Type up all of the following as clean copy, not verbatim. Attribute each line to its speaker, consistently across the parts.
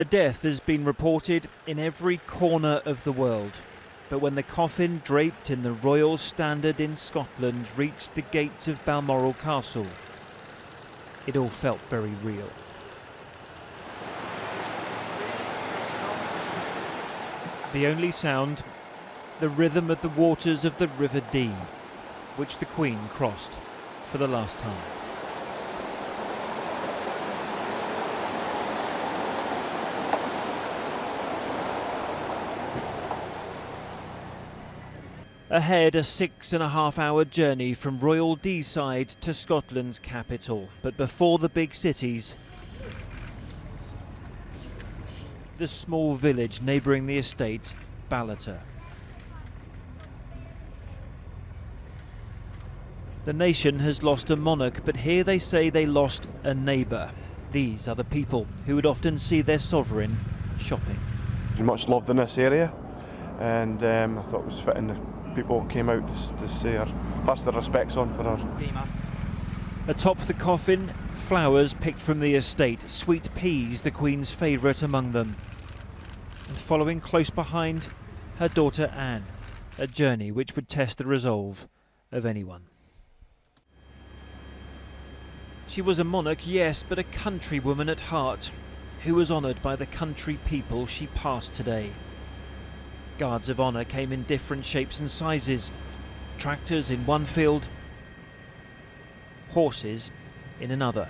Speaker 1: The death has been reported in every corner of the world. But when the coffin draped in the Royal Standard in Scotland reached the gates of Balmoral Castle, it all felt very real. The only sound, the rhythm of the waters of the River Dee, which the Queen crossed for the last time. Ahead, a 6.5-hour journey from Royal Deeside to Scotland's capital. But before the big cities, the small village neighbouring the estate, Ballater. The nation has lost a monarch, but here they say they lost a neighbour. These are the people who would often see their sovereign shopping.
Speaker 2: Much loved in this area, and I thought it was fitting that people came out to say her, pass their respects on for her.
Speaker 1: Atop the coffin, flowers picked from the estate, sweet peas, the Queen's favourite among them. And following close behind, her daughter Anne, a journey which would test the resolve of anyone. She was a monarch, yes, but a countrywoman at heart, who was honoured by the country people she passed today. Guards of honour came in different shapes and sizes. Tractors in one field, horses in another.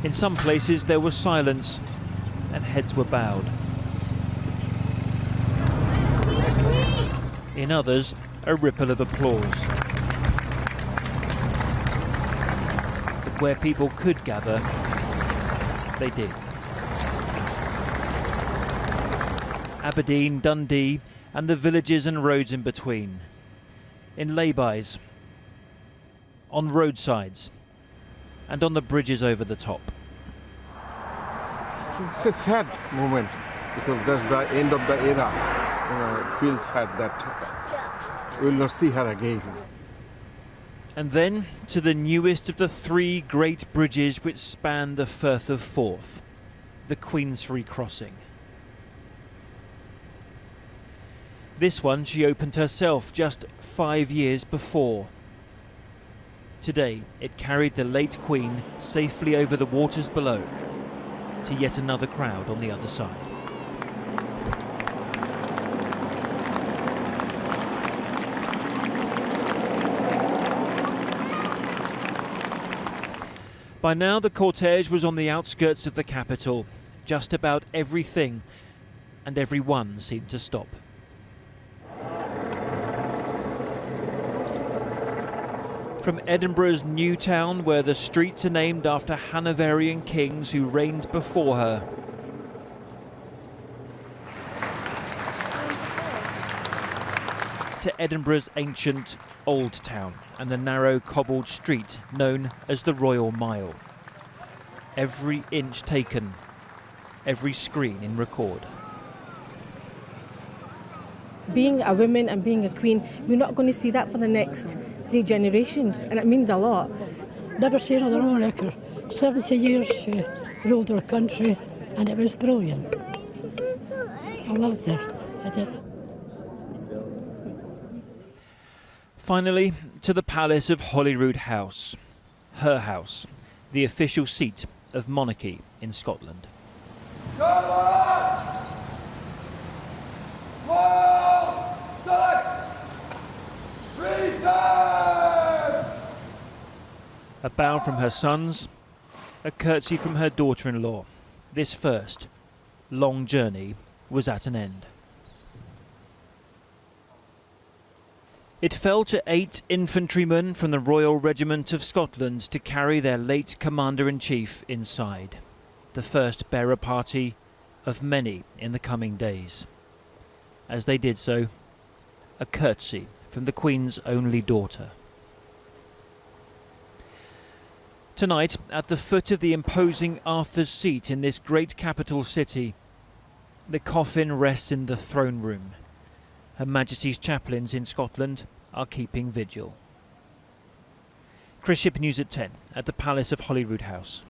Speaker 1: In some places there was silence and heads were bowed. In others, a ripple of applause. But where people could gather, they did. Aberdeen, Dundee, and the villages and roads in between. In lay-bys, on roadsides, and on the bridges over the top.
Speaker 3: It's a sad moment because that's the end of the era. It feels sad that we'll not see her again.
Speaker 1: And then to the newest of the 3 great bridges which span the Firth of Forth, the Queensferry Crossing. This one she opened herself just 5 years before. Today it carried the late Queen safely over the waters below to yet another crowd on the other side. By now the cortege was on the outskirts of the capital. Just about everything and everyone seemed to stop. From Edinburgh's New Town, where the streets are named after Hanoverian kings who reigned before her, to Edinburgh's ancient Old Town and the narrow cobbled street known as the Royal Mile. Every inch taken, every screen in record.
Speaker 4: Being a woman and being a queen, we're not going to see that for the next 3 generations, and it means a lot.
Speaker 5: Never seen another monarch. 70 years she ruled our country, and it was brilliant. I loved her, I did.
Speaker 1: Finally, to the palace of Holyrood House, her house, the official seat of monarchy in Scotland. A bow from her sons, a curtsy from her daughter-in-law. This first long journey was at an end. It fell to 8 infantrymen from the Royal Regiment of Scotland to carry their late Commander-in-Chief inside. The first bearer party of many in the coming days. As they did so, a curtsy from the Queen's only daughter. Tonight, at the foot of the imposing Arthur's Seat in this great capital city, the coffin rests in the throne room. Her Majesty's chaplains in Scotland are keeping vigil. Chris Ship, News at 10 at the Palace of Holyrood House.